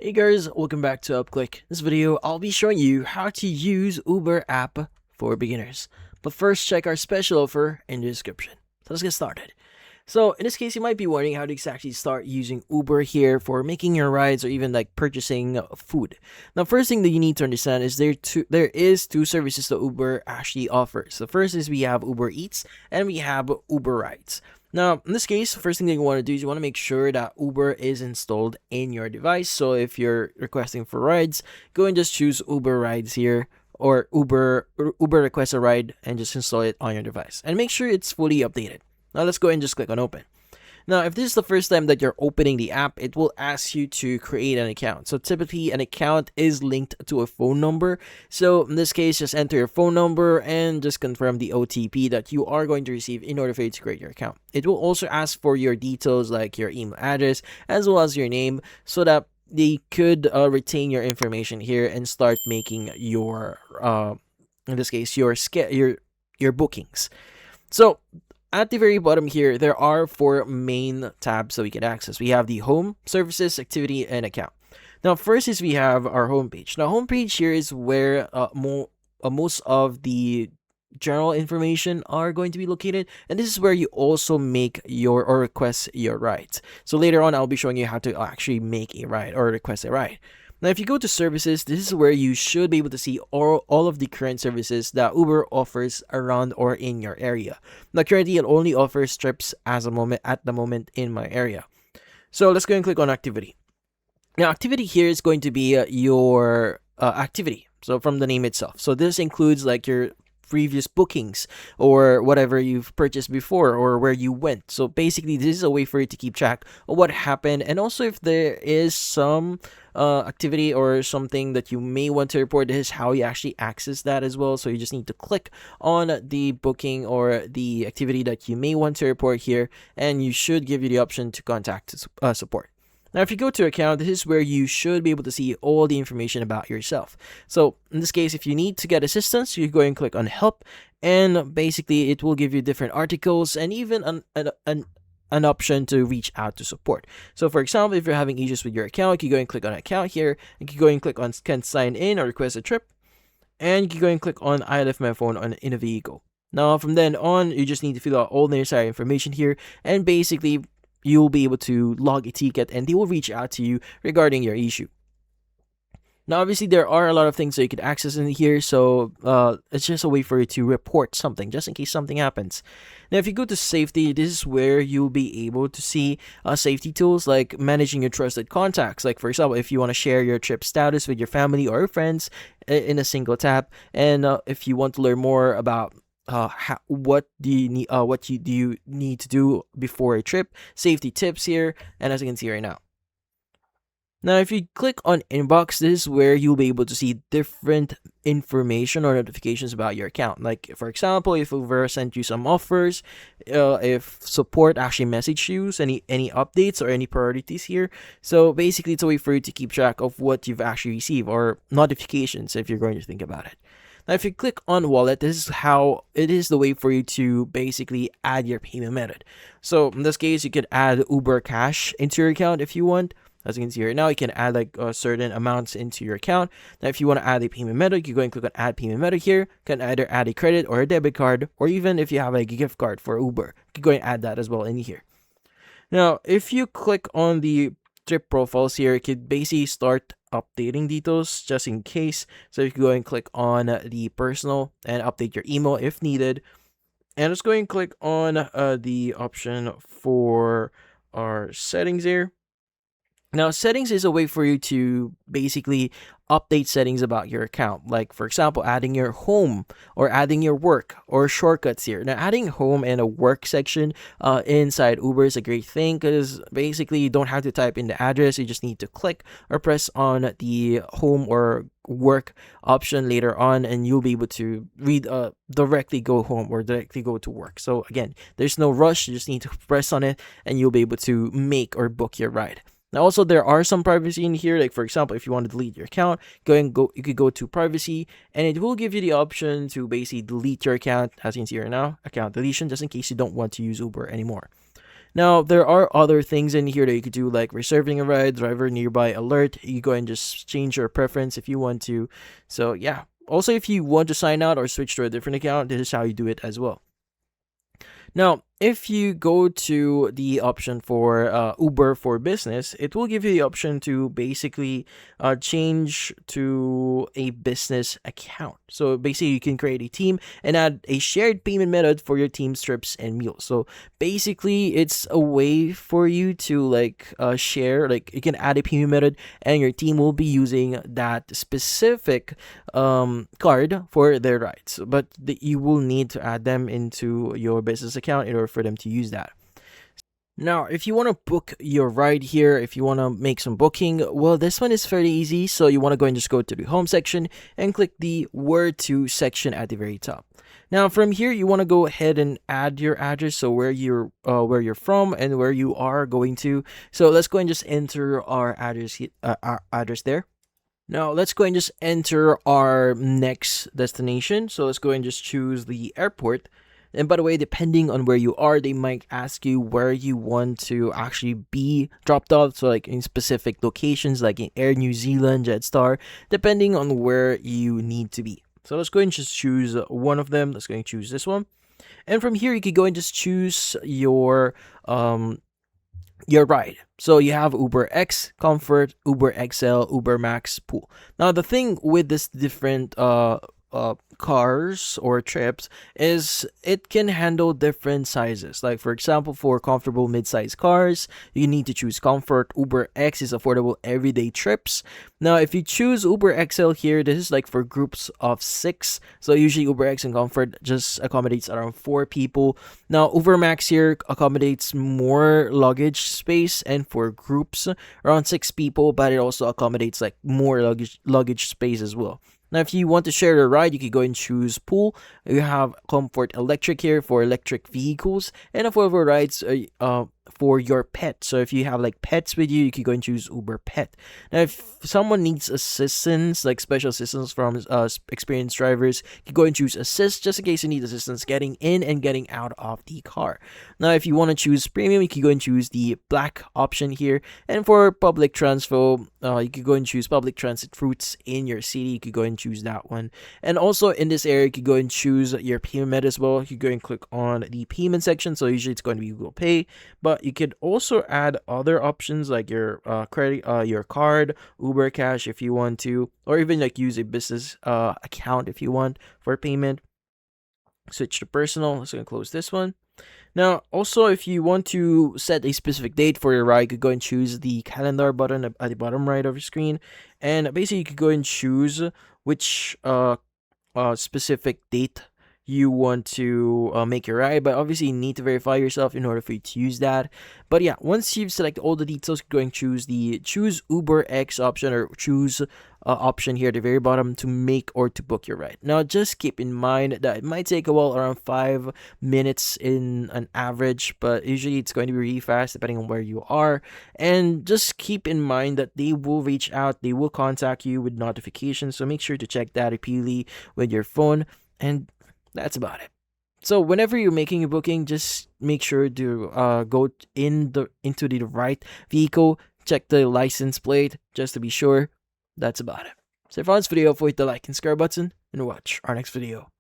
Hey guys, welcome back to UpClick. This video, I'll be showing you how to use Uber app for beginners. But first, check our special offer in the description. So let's get started. So in this case, you might be wondering how to exactly start using Uber here for making your rides or even like purchasing food. Now, first thing that you need to understand is there is two services that Uber actually offers. The first is we have Uber Eats and we have Uber Rides. Now, in this case, first thing that you want to do is you want to make sure that Uber is installed in your device. So if you're requesting for rides, go and just choose Uber Rides here or Uber request a ride and just install it on your device. And make sure it's fully updated. Now let's go and just click on open. Now, if this is the first time that you're opening the app, it will ask you to create an account. So typically an account is linked to a phone number. So in this case, just enter your phone number and just confirm the OTP that you are going to receive in order for you to create your account. It will also ask for your details like your email address as well as your name so that they could retain your information here and start making your, in this case, your bookings. So at the very bottom here, there are four main tabs that we can access. We have the home, services, activity, and account. Now, first is we have our homepage. Now, homepage here is where most of the general information are going to be located, and this is where you also make your or request your rides. So later on, I'll be showing you how to actually make a ride or request a ride. Now, if you go to services, this is where you should be able to see all of the current services that Uber offers around or in your area. Now, currently, it only offers trips at the moment in my area. So let's go and click on activity. Now, activity here is going to be your activity. So from the name itself. So this includes like your previous bookings or whatever you've purchased before or where you went. So basically, this is a way for you to keep track of what happened, and also if there is some activity or something that you may want to report, this is how you actually access that as well. So you just need to click on the booking or the activity that you may want to report here, and you should give you the option to contact support. Now, if you go to account, this is where you should be able to see all the information about yourself. So in this case, if you need to get assistance, you go and click on help, and basically it will give you different articles and even an option to reach out to support. So for example, if you're having issues with your account, you can go and click on account here, and you can go and click on can sign in or request a trip, and you can go and click on I left my phone in a vehicle. Now from then on, you just need to fill out all the necessary information here, and basically you'll be able to log a ticket and they will reach out to you regarding your issue. Now, obviously, there are a lot of things that you could access in here, so it's just a way for you to report something, just in case something happens. Now, if you go to safety, this is where you'll be able to see safety tools like managing your trusted contacts. Like, for example, if you want to share your trip status with your family or friends in a single tap, and if you want to learn more about what do you need to do before a trip, safety tips here, and as you can see right now. Now, if you click on inbox, this is where you'll be able to see different information or notifications about your account. Like, for example, if Uber sent you some offers, if support actually messaged you, any updates or any priorities here. So basically, it's a way for you to keep track of what you've actually received or notifications if you're going to think about it. Now, if you click on wallet, this is how it is the way for you to basically add your payment method. So in this case, you could add Uber Cash into your account if you want. As you can see right now, you can add like certain amounts into your account. Now, if you want to add a payment method, you go and click on add payment method here. You can either add a credit or a debit card, or even if you have a gift card for Uber, you can go and add that as well in here. Now, if you click on the trip profiles here, you could basically start updating details just in case. So you can go and click on the personal and update your email if needed. And let's go and click on the option for our settings here. Now, settings is a way for you to basically update settings about your account. Like, for example, adding your home or adding your work or shortcuts here. Now, adding home and a work section inside Uber is a great thing because basically you don't have to type in the address. You just need to click or press on the home or work option later on, and you'll be able to directly go home or directly go to work. So again, there's no rush. You just need to press on it and you'll be able to make or book your ride. Now, also, there are some privacy in here. Like, for example, if you want to delete your account, you could go to privacy, and it will give you the option to basically delete your account. As you can see right now, account deletion, just in case you don't want to use Uber anymore. Now, there are other things in here that you could do, like reserving a ride, driver nearby alert. You go and just change your preference if you want to. So yeah. Also, if you want to sign out or switch to a different account, this is how you do it as well. Now, if you go to the option for Uber for Business, it will give you the option to basically change to a business account. So basically, you can create a team and add a shared payment method for your team's trips and meals. So basically, it's a way for you to share, like you can add a payment method and your team will be using that specific card for their rides. But you will need to add them into your business account in order for them to use that. Now, if you want to book your ride here, if you want to make some booking, well, this one is fairly easy. So you want to go and just go to the home section and click the where to section at the very top. Now, from here, you want to go ahead and add your address, so where you're from and where you are going to. So let's go and just enter our address there. Now, let's go and just enter our next destination. So let's go and just choose the airport. And by the way, depending on where you are, they might ask you where you want to actually be dropped off. So like in specific locations, like in Air New Zealand, Jetstar, depending on where you need to be. So let's go and just choose one of them. Let's go and choose this one. And from here, you can go and just choose your ride. So you have Uber X, Comfort, Uber XL, Uber Max, Pool. Now the thing with this different cars or trips is it can handle different sizes. Like for example, for comfortable mid-size cars, you need to choose Comfort. Uber X is affordable everyday trips. Now if you choose Uber XL here, this is like for groups of 6. So usually Uber X and Comfort just accommodates around 4 people. Now Uber Max here accommodates more luggage space and for groups around 6 people, but it also accommodates like more luggage space as well. Now, if you want to share a ride, you can go and choose Pool. You have Comfort Electric here for electric vehicles, and affordable rides for your pet. So if you have like pets with you, you can go and choose Uber Pet. Now, if someone needs assistance, like special assistance from experienced drivers, you can go and choose Assist just in case you need assistance getting in and getting out of the car. Now, if you want to choose Premium, you can go and choose the Black option here. And for public transpo, you can go and choose public transit routes in your city. You could go and choose that one. And also in this area, you could go and choose your payment method as well. You could go and click on the payment section. So usually it's going to be Google Pay, but you could also add other options like your credit, your card, Uber Cash if you want to, or even like use a business account if you want for payment. Switch to personal. Let's go and close this one. Now, also, if you want to set a specific date for your ride, you could go and choose the calendar button at the bottom right of your screen. And basically, you could go and choose which specific date you want to make your ride, but obviously you need to verify yourself in order for you to use that. But yeah, once you've selected all the details, go and choose Uber X option, or choose option here at the very bottom to make or to book your ride. Now just keep in mind that it might take a while, around 5 minutes in an average, but usually it's going to be really fast depending on where you are. And just keep in mind that they will reach out, they will contact you with notifications, so make sure to check that repeatedly with your phone. And that's about it. So whenever you're making a booking, just make sure to go into the right vehicle, check the license plate just to be sure. That's about it. So if you found this video, hit the like and subscribe button and watch our next video.